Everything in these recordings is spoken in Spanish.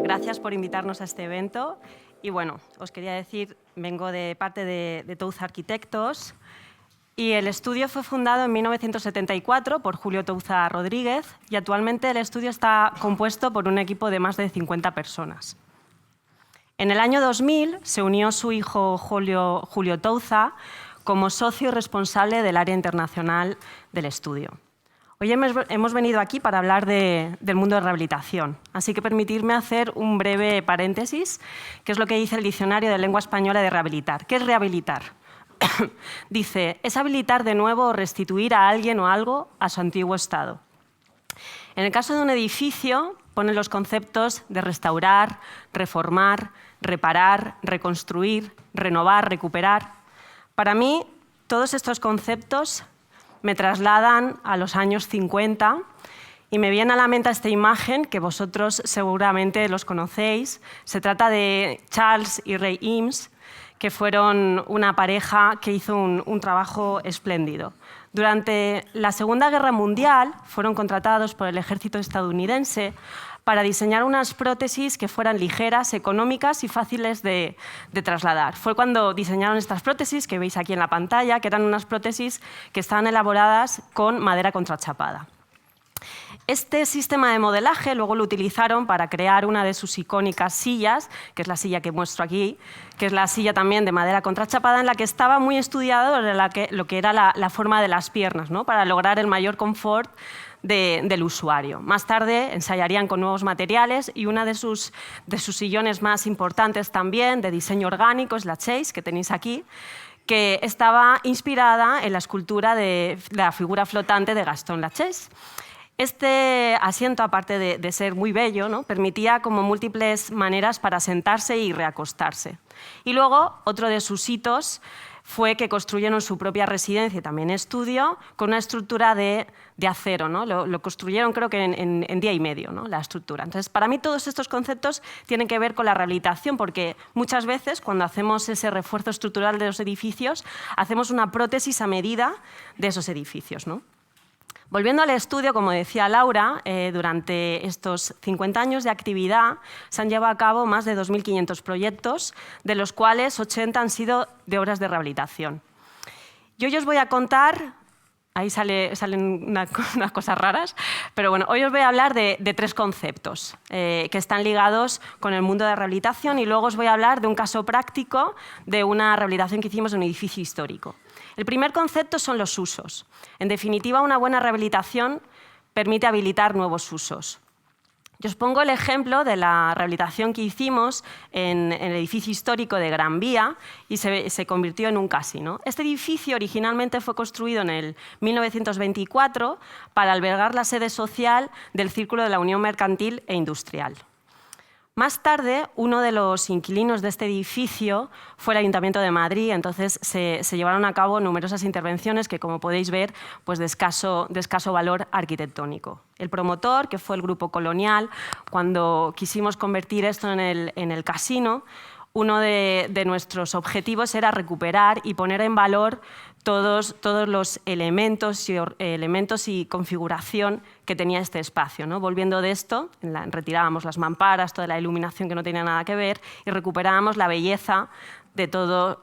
Gracias por invitarnos a este evento. Y bueno, os quería decir, vengo de parte de Touza Arquitectos y el estudio fue fundado en 1974 por Julio Touza Rodríguez y actualmente el estudio está compuesto por un equipo de más de 50 personas. En el año 2000 se unió su hijo Julio Touza como socio responsable del área internacional del estudio. Hoy hemos venido aquí para hablar del mundo de rehabilitación, así que permitidme hacer un breve paréntesis, que es lo que dice el Diccionario de Lengua Española de rehabilitar. ¿Qué es rehabilitar? Dice, es habilitar de nuevo o restituir a alguien o algo a su antiguo estado. En el caso de un edificio, pone los conceptos de restaurar, reformar, reparar, reconstruir, renovar, recuperar. Para mí, todos estos conceptos me trasladan a los años 50 y me viene a la mente esta imagen que vosotros seguramente los conocéis. Se trata de Charles y Ray Eames, que fueron una pareja que hizo un trabajo espléndido. Durante la Segunda Guerra Mundial fueron contratados por el ejército estadounidense para diseñar unas prótesis que fueran ligeras, económicas y fáciles de trasladar. Fue cuando diseñaron estas prótesis que veis aquí en la pantalla, que eran unas prótesis que estaban elaboradas con madera contrachapada. Este sistema de modelaje luego lo utilizaron para crear una de sus icónicas sillas, que es la silla que muestro aquí, que es la silla también de madera contrachapada, en la que estaba muy estudiado lo que era la forma de las piernas, ¿no? Para lograr el mayor confort del usuario. Más tarde ensayarían con nuevos materiales y una de sus sillones más importantes también, de diseño orgánico, es la chaise, que tenéis aquí, que estaba inspirada en la escultura de la figura flotante de Gastón Lachaise. Este asiento, aparte de ser muy bello, ¿no? Permitía como múltiples maneras para sentarse y reacostarse. Y luego, otro de sus hitos fue que construyeron su propia residencia y también estudio con una estructura de acero, ¿no? Lo construyeron creo que en día y medio, ¿no? La estructura. Entonces, para mí todos estos conceptos tienen que ver con la rehabilitación porque muchas veces cuando hacemos ese refuerzo estructural de los edificios hacemos una prótesis a medida de esos edificios, ¿no? Volviendo al estudio, como decía Laura, durante estos 50 años de actividad se han llevado a cabo más de 2.500 proyectos, de los cuales 80 han sido de obras de rehabilitación. Y hoy os voy a contar, ahí salen unas cosas raras, pero bueno, hoy os voy a hablar de tres conceptos que están ligados con el mundo de rehabilitación y luego os voy a hablar de un caso práctico de una rehabilitación que hicimos de un edificio histórico. El primer concepto son los usos. En definitiva, una buena rehabilitación permite habilitar nuevos usos. Yo os pongo el ejemplo de la rehabilitación que hicimos en el edificio histórico de Gran Vía y se convirtió en un casino. Este edificio originalmente fue construido en el 1924 para albergar la sede social del Círculo de la Unión Mercantil e Industrial. Más tarde, uno de los inquilinos de este edificio fue el Ayuntamiento de Madrid, entonces se llevaron a cabo numerosas intervenciones que, como podéis ver, pues de escaso valor arquitectónico. El promotor, que fue el Grupo Colonial, cuando quisimos convertir esto en el casino, uno de nuestros objetivos era recuperar y poner en valor todos los elementos y configuración que tenía este espacio, ¿no? Volviendo de esto, retirábamos las mamparas, toda la iluminación que no tenía nada que ver y recuperábamos la belleza de todos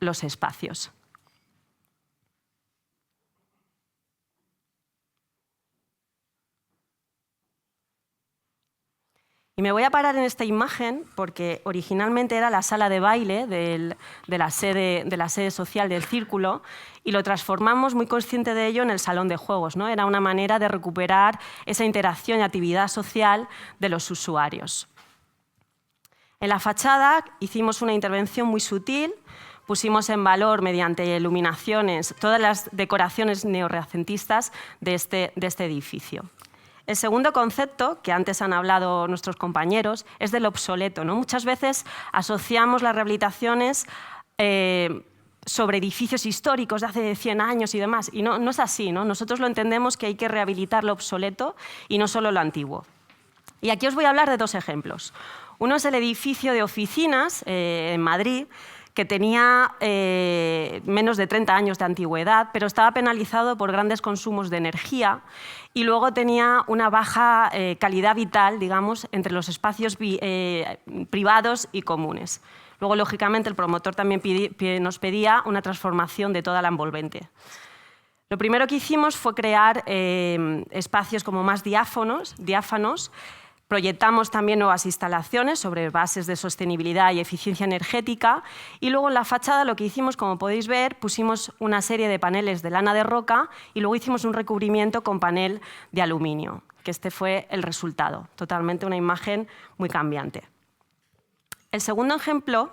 los espacios. Y me voy a parar en esta imagen porque originalmente era la sala de baile de la sede social del Círculo y lo transformamos, muy consciente de ello, en el salón de juegos, ¿no? Era una manera de recuperar esa interacción y actividad social de los usuarios. En la fachada hicimos una intervención muy sutil, pusimos en valor mediante iluminaciones todas las decoraciones neorrenacentistas de este edificio. El segundo concepto, que antes han hablado nuestros compañeros, es del obsoleto, ¿no? Muchas veces asociamos las rehabilitaciones sobre edificios históricos de hace 100 años y demás, y no es así, ¿no? Nosotros lo entendemos que hay que rehabilitar lo obsoleto y no solo lo antiguo. Y aquí os voy a hablar de dos ejemplos. Uno es el edificio de oficinas en Madrid, que tenía menos de 30 años de antigüedad, pero estaba penalizado por grandes consumos de energía y luego tenía una baja calidad vital, digamos, entre los espacios privados y comunes. Luego, lógicamente, el promotor también nos pedía una transformación de toda la envolvente. Lo primero que hicimos fue crear espacios como más diáfanos. Proyectamos también nuevas instalaciones sobre bases de sostenibilidad y eficiencia energética y luego en la fachada lo que hicimos, como podéis ver, pusimos una serie de paneles de lana de roca y luego hicimos un recubrimiento con panel de aluminio, que este fue el resultado, totalmente una imagen muy cambiante. El segundo ejemplo,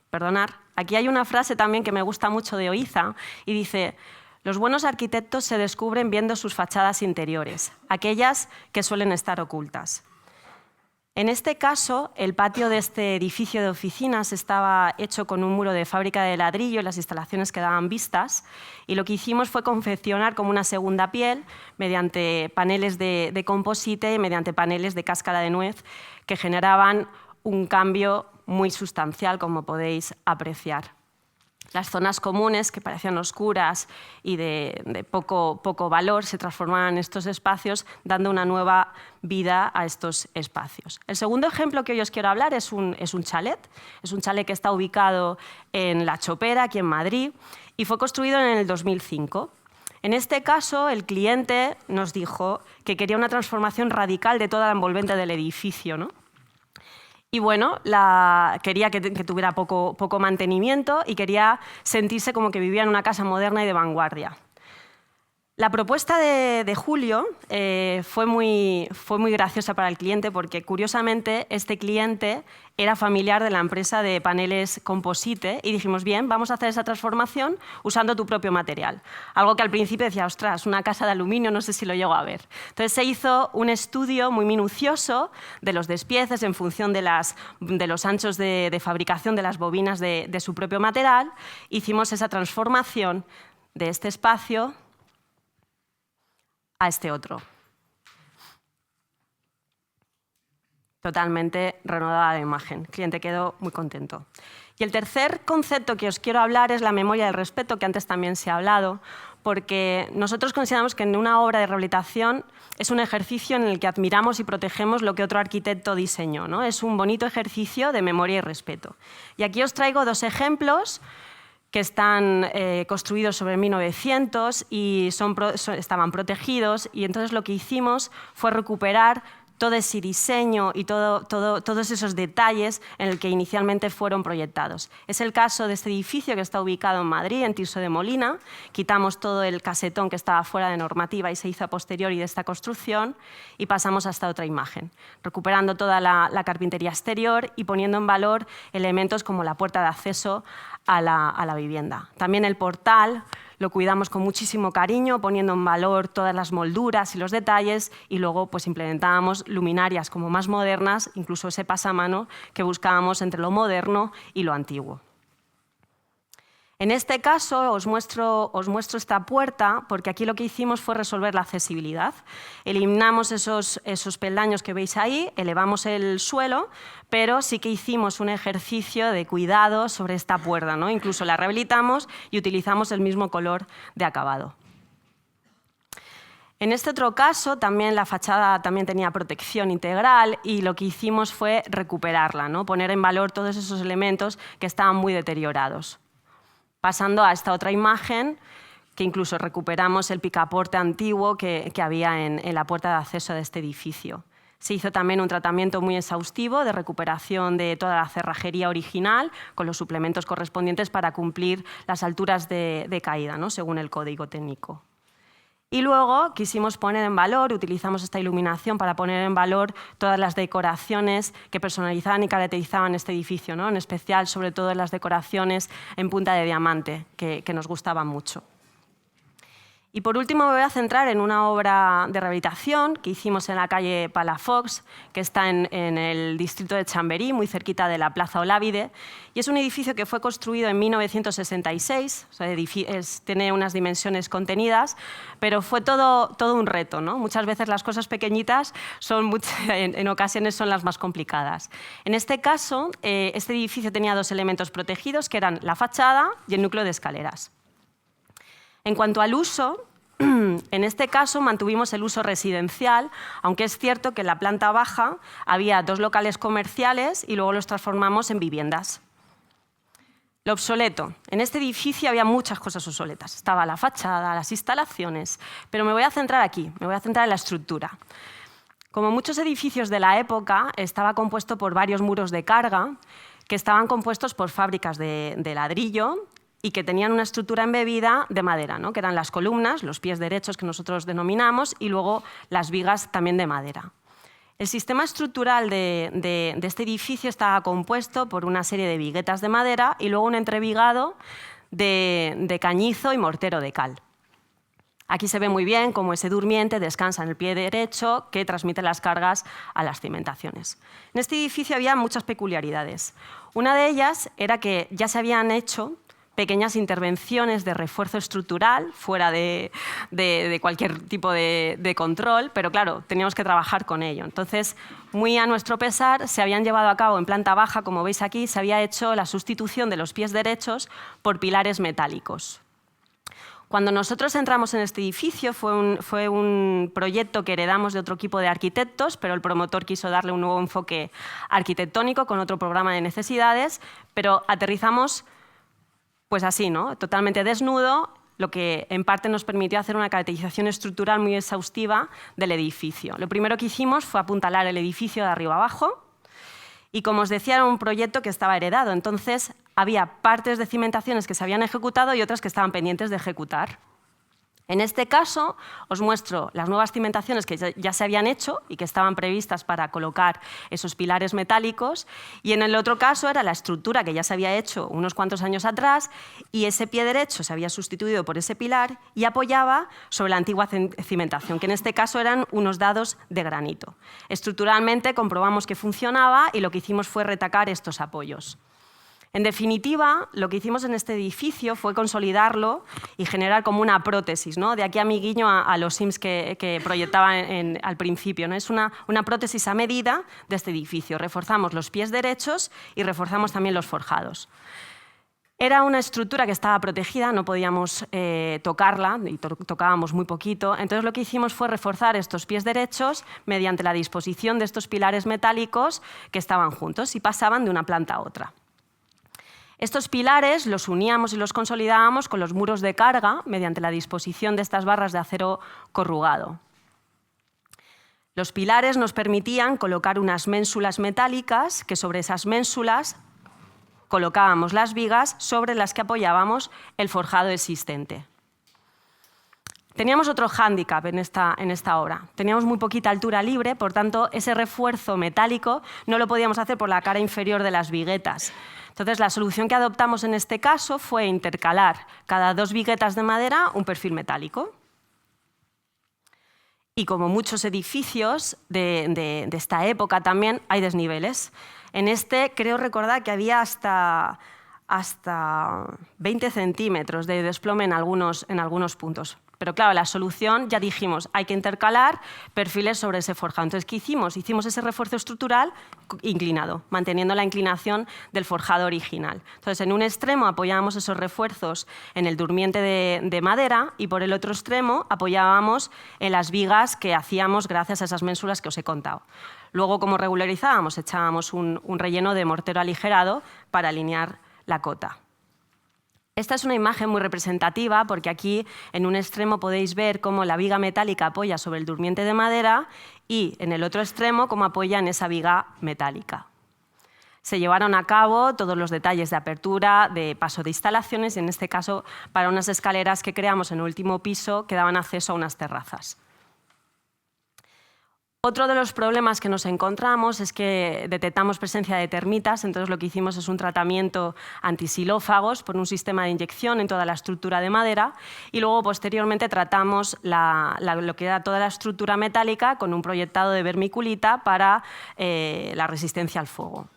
perdonad, aquí hay una frase también que me gusta mucho de Oiza y dice: los buenos arquitectos se descubren viendo sus fachadas interiores, aquellas que suelen estar ocultas. En este caso, el patio de este edificio de oficinas estaba hecho con un muro de fábrica de ladrillo y las instalaciones quedaban vistas. Y lo que hicimos fue confeccionar como una segunda piel mediante paneles de composite y mediante paneles de cáscara de nuez que generaban un cambio muy sustancial, como podéis apreciar. Las zonas comunes, que parecían oscuras y de poco valor, se transformaban en estos espacios, dando una nueva vida a estos espacios. El segundo ejemplo que hoy os quiero hablar es un chalet. Es un chalet que está ubicado en La Chopera, aquí en Madrid, y fue construido en el 2005. En este caso, el cliente nos dijo que quería una transformación radical de toda la envolvente del edificio, ¿no? Y bueno, quería que tuviera poco mantenimiento y quería sentirse como que vivía en una casa moderna y de vanguardia. La propuesta de Julio fue muy graciosa para el cliente porque, curiosamente, este cliente era familiar de la empresa de paneles Composite y dijimos, bien, vamos a hacer esa transformación usando tu propio material. Algo que al principio decía, ostras, una casa de aluminio, no sé si lo llego a ver. Entonces se hizo un estudio muy minucioso de los despieces en función de los anchos de fabricación de las bobinas de su propio material. Hicimos esa transformación de este espacio a este otro. Totalmente renovada la imagen. El cliente quedó muy contento. Y el tercer concepto que os quiero hablar es la memoria del respeto, que antes también se ha hablado, porque nosotros consideramos que en una obra de rehabilitación es un ejercicio en el que admiramos y protegemos lo que otro arquitecto diseñó, ¿no? Es un bonito ejercicio de memoria y respeto. Y aquí os traigo dos ejemplos que están construidos sobre 1900 y estaban protegidos, y entonces lo que hicimos fue recuperar todo ese diseño y todos esos detalles en el que inicialmente fueron proyectados. Es el caso de este edificio que está ubicado en Madrid, en Tirso de Molina. Quitamos todo el casetón que estaba fuera de normativa y se hizo a posteriori de esta construcción y pasamos a esta otra imagen, recuperando toda la carpintería exterior y poniendo en valor elementos como la puerta de acceso a la vivienda. También el portal lo cuidamos con muchísimo cariño, poniendo en valor todas las molduras y los detalles, y luego pues implementábamos luminarias como más modernas, incluso ese pasamano que buscábamos entre lo moderno y lo antiguo. En este caso os muestro esta puerta porque aquí lo que hicimos fue resolver la accesibilidad. Eliminamos esos peldaños que veis ahí, elevamos el suelo, pero sí que hicimos un ejercicio de cuidado sobre esta puerta, ¿no? Incluso la rehabilitamos y utilizamos el mismo color de acabado. En este otro caso, también la fachada también tenía protección integral y lo que hicimos fue recuperarla, ¿no? Poner en valor todos esos elementos que estaban muy deteriorados. Pasando a esta otra imagen, que incluso recuperamos el picaporte antiguo que había en la puerta de acceso de este edificio. Se hizo también un tratamiento muy exhaustivo de recuperación de toda la cerrajería original, con los suplementos correspondientes para cumplir las alturas de caída, ¿no? Según el código técnico. Y luego quisimos poner en valor, utilizamos esta iluminación para poner en valor todas las decoraciones que personalizaban y caracterizaban este edificio, ¿no? En especial, sobre todo, las decoraciones en punta de diamante, que nos gustaban mucho. Y por último me voy a centrar en una obra de rehabilitación que hicimos en la calle Palafox, que está en el distrito de Chamberí, muy cerquita de la Plaza Olávide. Y es un edificio que fue construido en 1966, o sea, tiene unas dimensiones contenidas, pero fue todo un reto, ¿no? Muchas veces las cosas pequeñitas en ocasiones son las más complicadas. En este caso, este edificio tenía dos elementos protegidos, que eran la fachada y el núcleo de escaleras. En cuanto al uso, en este caso mantuvimos el uso residencial, aunque es cierto que en la planta baja había dos locales comerciales y luego los transformamos en viviendas. Lo obsoleto. En este edificio había muchas cosas obsoletas. Estaba la fachada, las instalaciones, pero me voy a centrar aquí, me voy a centrar en la estructura. Como muchos edificios de la época, estaba compuesto por varios muros de carga que estaban compuestos por fábricas de ladrillo y que tenían una estructura embebida de madera, ¿no? Que eran las columnas, los pies derechos que nosotros denominamos, y luego las vigas también de madera. El sistema estructural de este edificio estaba compuesto por una serie de viguetas de madera y luego un entrevigado de cañizo y mortero de cal. Aquí se ve muy bien cómo ese durmiente descansa en el pie derecho que transmite las cargas a las cimentaciones. En este edificio había muchas peculiaridades. Una de ellas era que ya se habían hecho pequeñas intervenciones de refuerzo estructural fuera de cualquier tipo de control, pero claro, teníamos que trabajar con ello. Entonces, muy a nuestro pesar, se habían llevado a cabo en planta baja, como veis aquí, se había hecho la sustitución de los pies derechos por pilares metálicos. Cuando nosotros entramos en este edificio fue un proyecto que heredamos de otro equipo de arquitectos, pero el promotor quiso darle un nuevo enfoque arquitectónico con otro programa de necesidades, pero aterrizamos pues así, ¿no? Totalmente desnudo, lo que en parte nos permitió hacer una caracterización estructural muy exhaustiva del edificio. Lo primero que hicimos fue apuntalar el edificio de arriba abajo y, como os decía, era un proyecto que estaba heredado. Entonces, había partes de cimentaciones que se habían ejecutado y otras que estaban pendientes de ejecutar. En este caso, os muestro las nuevas cimentaciones que ya se habían hecho y que estaban previstas para colocar esos pilares metálicos, y en el otro caso era la estructura que ya se había hecho unos cuantos años atrás y ese pie derecho se había sustituido por ese pilar y apoyaba sobre la antigua cimentación, que en este caso eran unos dados de granito. Estructuralmente comprobamos que funcionaba y lo que hicimos fue retacar estos apoyos. En definitiva, lo que hicimos en este edificio fue consolidarlo y generar como una prótesis, ¿no? De aquí a mi guiño a los Sims que proyectaba al principio, ¿no? Es una prótesis a medida de este edificio. Reforzamos los pies derechos y reforzamos también los forjados. Era una estructura que estaba protegida, no podíamos tocarla, y tocábamos muy poquito. Entonces lo que hicimos fue reforzar estos pies derechos mediante la disposición de estos pilares metálicos que estaban juntos y pasaban de una planta a otra. Estos pilares los uníamos y los consolidábamos con los muros de carga mediante la disposición de estas barras de acero corrugado. Los pilares nos permitían colocar unas ménsulas metálicas que sobre esas ménsulas colocábamos las vigas sobre las que apoyábamos el forjado existente. Teníamos otro hándicap en esta obra. Teníamos muy poquita altura libre, por tanto, ese refuerzo metálico no lo podíamos hacer por la cara inferior de las viguetas. Entonces, la solución que adoptamos en este caso fue intercalar cada dos viguetas de madera un perfil metálico. Y como muchos edificios de esta época también hay desniveles. En este creo recordar que había hasta 20 centímetros de desplome en algunos puntos. Pero claro, la solución, ya dijimos, hay que intercalar perfiles sobre ese forjado. Entonces, ¿qué hicimos? Hicimos ese refuerzo estructural inclinado, manteniendo la inclinación del forjado original. Entonces, en un extremo apoyábamos esos refuerzos en el durmiente de madera y por el otro extremo apoyábamos en las vigas que hacíamos gracias a esas ménsulas que os he contado. Luego, como regularizábamos, echábamos un relleno de mortero aligerado para alinear la cota. Esta es una imagen muy representativa porque aquí en un extremo podéis ver cómo la viga metálica apoya sobre el durmiente de madera y en el otro extremo cómo apoya en esa viga metálica. Se llevaron a cabo todos los detalles de apertura, de paso de instalaciones y en este caso para unas escaleras que creamos en el último piso que daban acceso a unas terrazas. Otro de los problemas que nos encontramos es que detectamos presencia de termitas, entonces lo que hicimos es un tratamiento antisilófagos por un sistema de inyección en toda la estructura de madera y luego posteriormente tratamos lo que era toda la estructura metálica con un proyectado de vermiculita para la resistencia al fuego.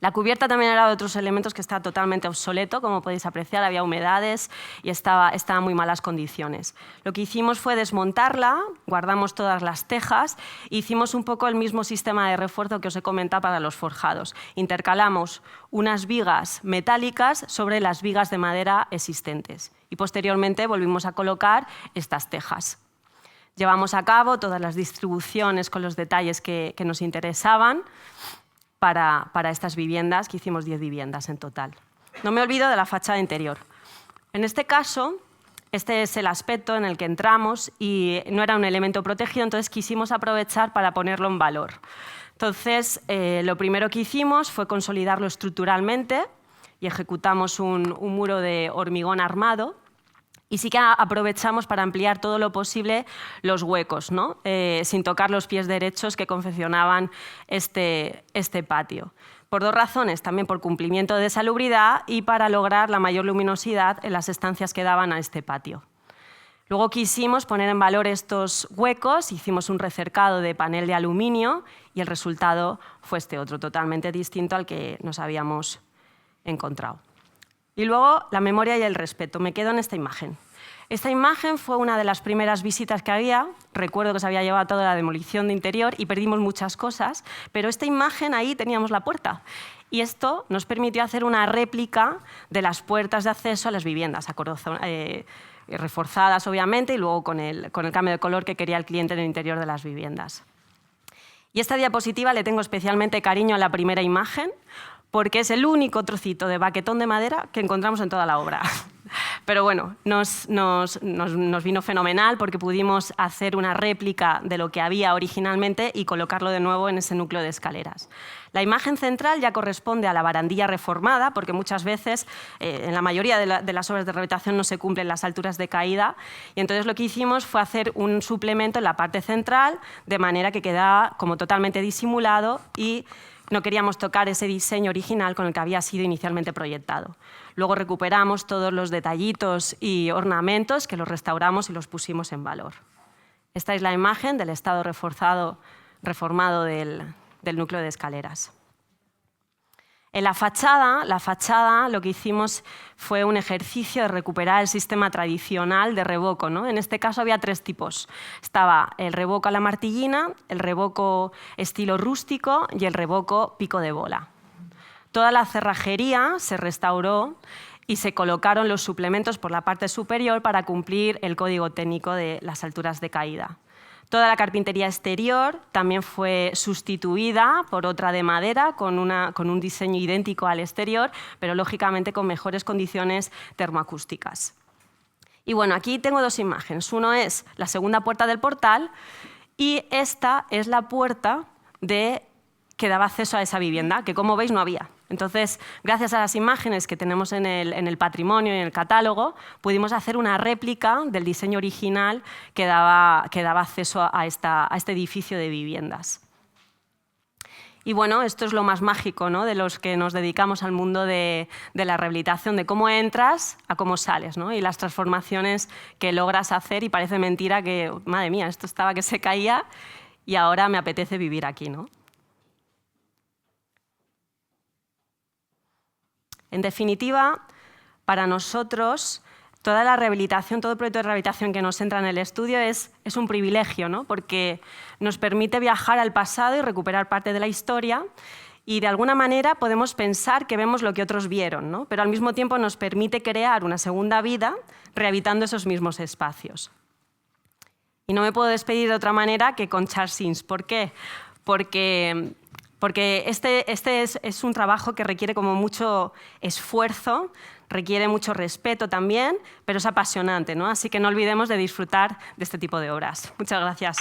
La cubierta también era de otros elementos que estaba totalmente obsoleto, como podéis apreciar, había humedades y estaba en muy malas condiciones. Lo que hicimos fue desmontarla, guardamos todas las tejas e hicimos un poco el mismo sistema de refuerzo que os he comentado para los forjados. Intercalamos unas vigas metálicas sobre las vigas de madera existentes y posteriormente volvimos a colocar estas tejas. Llevamos a cabo todas las distribuciones con los detalles que nos interesaban para estas viviendas, que hicimos 10 viviendas en total. No me olvido de la fachada interior. En este caso, este es el aspecto en el que entramos y no era un elemento protegido, entonces quisimos aprovechar para ponerlo en valor. Entonces, lo primero que hicimos fue consolidarlo estructuralmente y ejecutamos un muro de hormigón armado. Y sí que aprovechamos para ampliar todo lo posible los huecos, ¿no? Sin tocar los pies derechos que confeccionaban este patio. Por dos razones, también por cumplimiento de salubridad y para lograr la mayor luminosidad en las estancias que daban a este patio. Luego quisimos poner en valor estos huecos, hicimos un recercado de panel de aluminio y el resultado fue este otro, totalmente distinto al que nos habíamos encontrado. Y luego la memoria y el respeto. Me quedo en esta imagen. Esta imagen fue una de las primeras visitas que había. Recuerdo que se había llevado toda la demolición de interior y perdimos muchas cosas, pero esta imagen ahí teníamos la puerta. Y esto nos permitió hacer una réplica de las puertas de acceso a las viviendas, reforzadas obviamente y luego con el cambio de color que quería el cliente en el interior de las viviendas. Y esta diapositiva le tengo especialmente cariño a la primera imagen, porque es el único trocito de baquetón de madera que encontramos en toda la obra. Pero bueno, nos vino fenomenal porque pudimos hacer una réplica de lo que había originalmente y colocarlo de nuevo en ese núcleo de escaleras. La imagen central ya corresponde a la barandilla reformada, porque muchas veces, en la mayoría de las obras de rehabilitación no se cumplen las alturas de caída, y entonces lo que hicimos fue hacer un suplemento en la parte central, de manera que quedaba como totalmente disimulado y no queríamos tocar ese diseño original con el que había sido inicialmente proyectado. Luego recuperamos todos los detallitos y ornamentos que los restauramos y los pusimos en valor. Esta es la imagen del estado reformado del núcleo de escaleras. En la fachada lo que hicimos fue un ejercicio de recuperar el sistema tradicional de revoco, ¿no? En este caso había tres tipos. Estaba el revoco a la martillina, el revoco estilo rústico y el revoco pico de bola. Toda la cerrajería se restauró y se colocaron los suplementos por la parte superior para cumplir el código técnico de las alturas de caída. Toda la carpintería exterior también fue sustituida por otra de madera con un diseño idéntico al exterior, pero lógicamente con mejores condiciones termoacústicas. Y bueno, aquí tengo dos imágenes. Uno es la segunda puerta del portal y esta es la puerta que daba acceso a esa vivienda, que como veis no había. Entonces, gracias a las imágenes que tenemos en el patrimonio y en el catálogo, pudimos hacer una réplica del diseño original que daba acceso a este edificio de viviendas. Y bueno, esto es lo más mágico, ¿no?, de los que nos dedicamos al mundo de la rehabilitación, de cómo entras a cómo sales, ¿no?, y las transformaciones que logras hacer, y parece mentira que, madre mía, esto estaba que se caía y ahora me apetece vivir aquí, ¿no? En definitiva, para nosotros, toda la rehabilitación, todo el proyecto de rehabilitación que nos entra en el estudio es un privilegio, ¿no?, porque nos permite viajar al pasado y recuperar parte de la historia y de alguna manera podemos pensar que vemos lo que otros vieron, ¿no?, pero al mismo tiempo nos permite crear una segunda vida rehabilitando esos mismos espacios. Y no me puedo despedir de otra manera que con Charles Sims. ¿Por qué? Porque este es un trabajo que requiere como mucho esfuerzo, requiere mucho respeto también, pero es apasionante, ¿no? Así que no olvidemos de disfrutar de este tipo de obras. Muchas gracias.